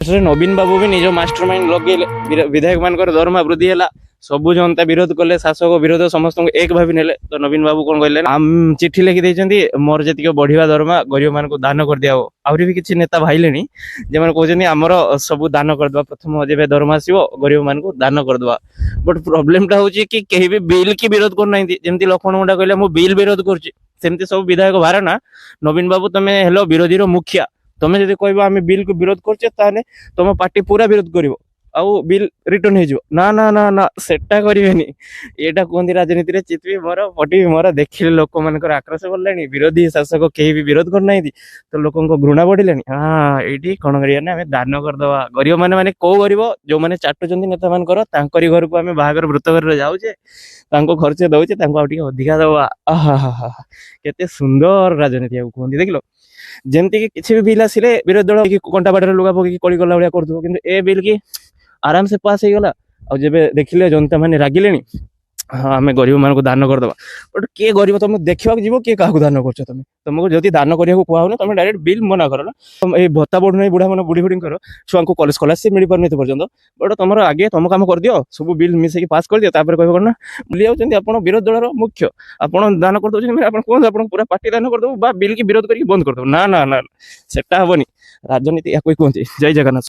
नवीन बाबू भी निज master mind लगे विधायक मान दरमा वृद्धि है सबु जनता विरोध कले शासक विरोध समस्त एक भावी नेले तो नवीन बाबू कौन कहले आम चिठी लिखि देइछन्ती मोर जतिक बढ़िया दरमा गरीब मान दान कर दिया आहुरी भी किछि नेता भाईले जे माने कहउछन्ती हमर सब दान कर दवा प्रथम जेबे दरमा आसीबो गरीब मान को दान कर दवा बट प्रॉब्लम टा होची कि केही भी बिल की विरोध कर नाइंती जेमती लखन मुंडा कहले मु बिल विरोध करछि सेमती सब विधायक भारना नवीन बाबू तमे हेलो विरोधी रो मुखिया तमे जदि कहबो आमे बिल को विरोध करछे ताने तुम पार्टी पूरा विरोध करिवो आउ बिल रिटर्न हो ना ना ना ना सेटा करेनि एटा कहती राजनीति रे चितवी मोर पटी मोर देखिले लोक मानकर आक्रोश बढ़लानी विरोधी शासक केही भी विरोध करना तो लोक घृणा बढ़िलानी हाँ ये कौन करिया आम दान करदवा गरीब मैंने माने को गरीब जो मैंने चाटुचंती नेता मानकर तांकरी घर को आम बाहागर व्रत घर जाऊे खर्च दौचे अधिका दवा आहा हा हा केते सुंदर राजनीति कहते देख लो जमती कि किसी भी बिल आसिले विरोधी दल कंटा बाटर लुगा पकड़ कली गला भाया कर ए बिल की आराम से पास हो गला और जब देखिले जनता मैंने रागिले हाँ आम गरीब मान को दान करदे बट किए गरीब तुम देखा जीव किए क्या दान कर तुमको जदि दान करने को कहूना तुम डायरेक्ट बिल मना कर ये भत्ता बढ़ू बुढ़ा मैंने बुढ़ी बुढ़ी छुआ को कॉलेज स्कॉलरशिप मिल पारे पर्यटन बट तुम आगे तुम काम कर दियो सब बिल मिसेक पास कर दियो तापर कह ना बुली जाऊँच आप विरोधी दल मुख्य आप दान कर कहते आप पूरा पार्टी दान करदे बिल की विरोध करके बंद करदे ना ना ना सेटा हेनी राजनीति या कहते जय जगन्नाथ।